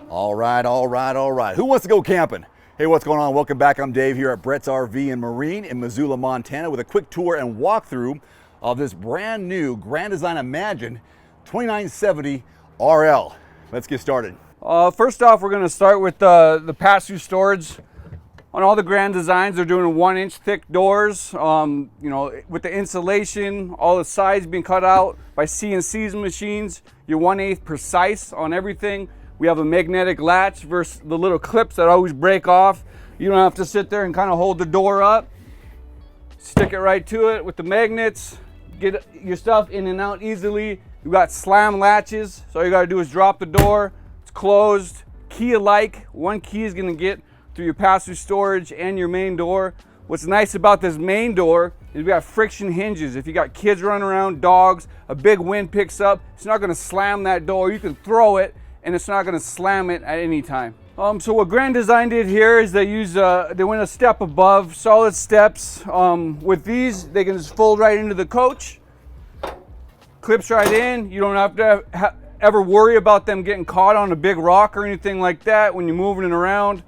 All right, all right, all right. Who wants to go camping? Hey, what's going on? Welcome back. I'm Dave here at Brett's RV and Marine in Missoula, Montana with a quick tour and walkthrough of this brand new Grand Design Imagine 2970 RL. Let's get started. First off, we're going to start with the pass-through storage. On all the Grand Designs, they're doing 1-inch thick doors. With the insulation, all the sides being cut out by CNC machines. You're 1/8 precise on everything. We have a magnetic latch versus the little clips that always break off. You don't have to sit there and kind of hold the door up. Stick it right to it with the magnets. Get your stuff in and out easily. You got slam latches, so all you got to do is drop the door. It's closed. Key alike. One key is going to get through your pass-through storage and your main door. What's nice about this main door is we got friction hinges. If you got kids running around, dogs, a big wind picks up, it's not going to slam that door. You can throw it and it's not going to slam it at any time. So what Grand Design did here is they went a step above, solid steps. With these, they can just fold right into the coach. Clips right in. You don't have to ever worry about them getting caught on a big rock or anything like that when you're moving it around.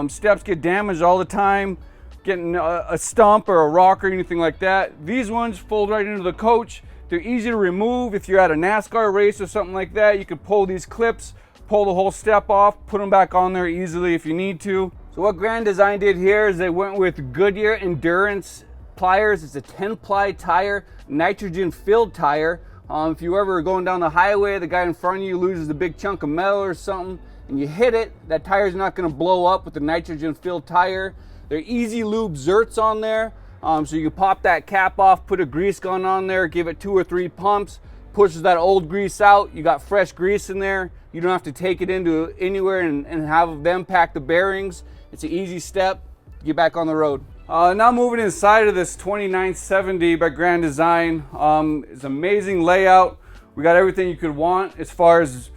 Steps get damaged all the time, getting a stump or a rock or anything like that. These ones fold right into the coach. They're easy to remove. If you're at a NASCAR race or something like that, you can pull these clips, pull the whole step off, put them back on there easily if you need to. So what Grand Design did here is they went with Goodyear Endurance pliers. It's a 10-ply tire, nitrogen-filled tire. If you ever are going down the highway, the guy in front of you loses a big chunk of metal or something, and you hit it, that tire's not going to blow up with the nitrogen-filled tire. They're easy lube zerts on there, so you can pop that cap off, put a grease gun on there, give it 2 or 3 pumps, pushes that old grease out. You got fresh grease in there. You don't have to take it into anywhere and have them pack the bearings. It's an easy step to get back on the road. Now moving inside of this 2970 by Grand Design. It's amazing layout. We got everything you could want as far as,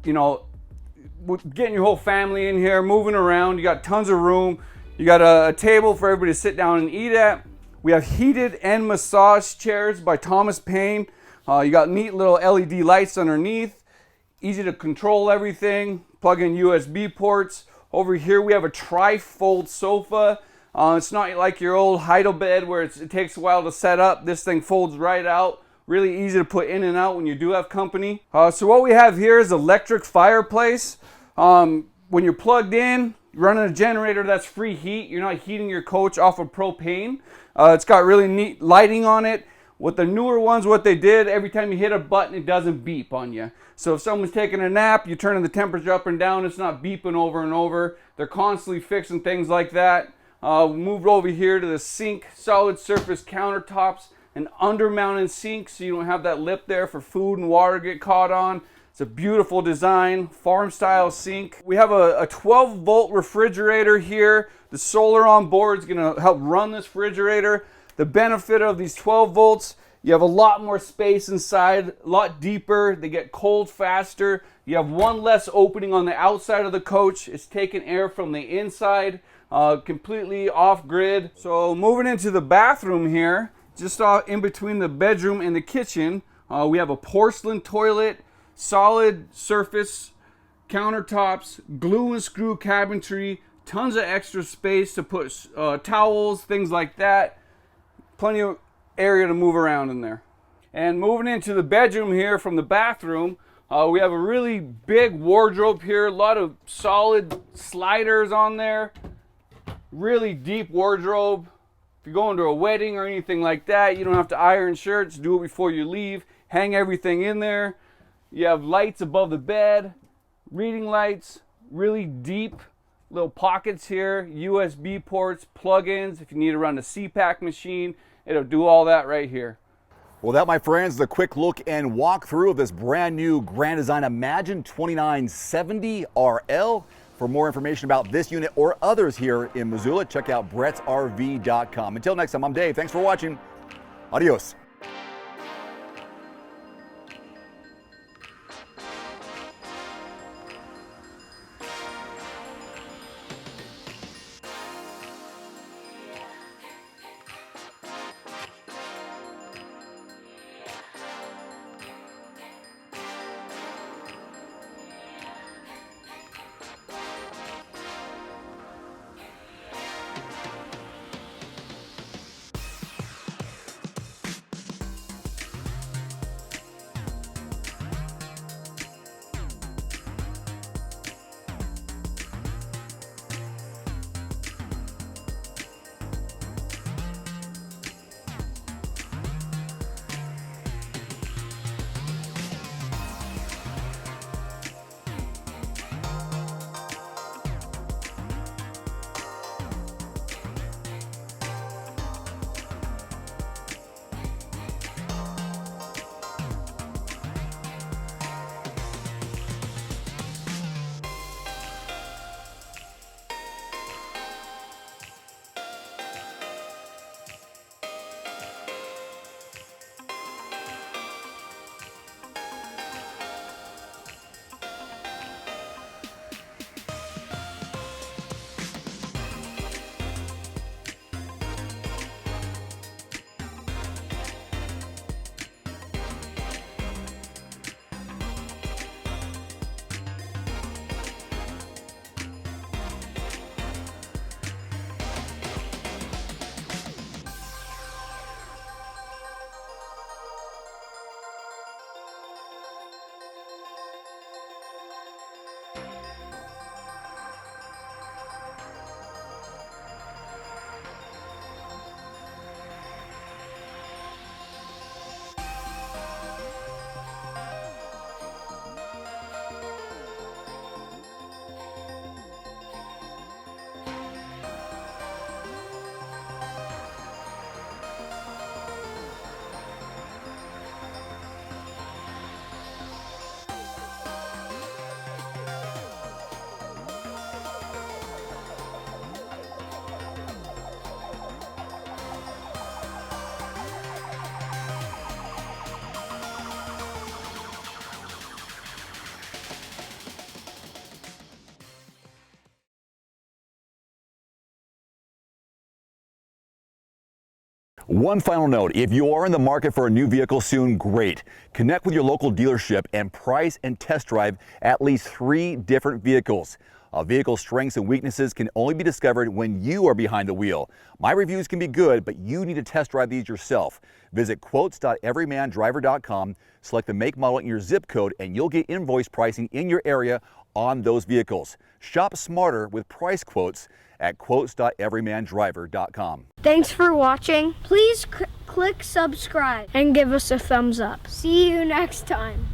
getting your whole family in here, moving around. You got tons of room. You got a table for everybody to sit down and eat at. We have heated and massage chairs by Thomas Paine. You got neat little LED lights underneath. Easy to control everything. Plug in USB ports. Over here we have a tri-fold sofa. It's not like your old Heidel bed where it takes a while to set up. This thing folds right out. Really easy to put in and out when you do have company. So what we have here is electric fireplace. When you're plugged in, running a generator, that's free heat. You're not heating your coach off of propane. It's got really neat lighting on it. With the newer ones, what they did, every time you hit a button, it doesn't beep on you. So if someone's taking a nap, you're turning the temperature up and down, it's not beeping over and over. They're constantly fixing things like that. Moved over here to the sink, solid surface countertops, an under-mounted sink so you don't have that lip there for food and water to get caught on. It's a beautiful design, farm-style sink. We have a 12-volt refrigerator here. The solar on board is going to help run this refrigerator. The benefit of these 12 volts, you have a lot more space inside, a lot deeper. They get cold faster. You have one less opening on the outside of the coach. It's taking air from the inside, completely off-grid. So moving into the bathroom here, just in between the bedroom and the kitchen, we have a porcelain toilet, solid surface countertops, glue and screw cabinetry, tons of extra space to put towels, things like that. Plenty of area to move around in there. And moving into the bedroom here from the bathroom, we have a really big wardrobe here, a lot of solid sliders on there, really deep wardrobe. If you're going to a wedding or anything like that, you don't have to iron shirts, do it before you leave, hang everything in there. You have lights above the bed, reading lights, really deep little pockets here, USB ports, plug-ins. If you need to run a CPAC machine, it'll do all that right here. Well, that, my friends, is a quick look and walkthrough of this brand new Grand Design Imagine 2970 RL. For more information about this unit or others here in Missoula, check out brettsrv.com. Until next time, I'm Dave. Thanks for watching. Adios. One final note, if you are in the market for a new vehicle soon, great. Connect with your local dealership and price and test drive at least 3 different vehicles. A vehicle's strengths and weaknesses can only be discovered when you are behind the wheel. My reviews can be good, but you need to test drive these yourself. Visit quotes.everymandriver.com, select the make, model, and your zip code, and you'll get invoice pricing in your area on those vehicles. Shop smarter with price quotes at quotes.everymandriver.com. Thanks for watching. Please click subscribe and give us a thumbs up. See you next time.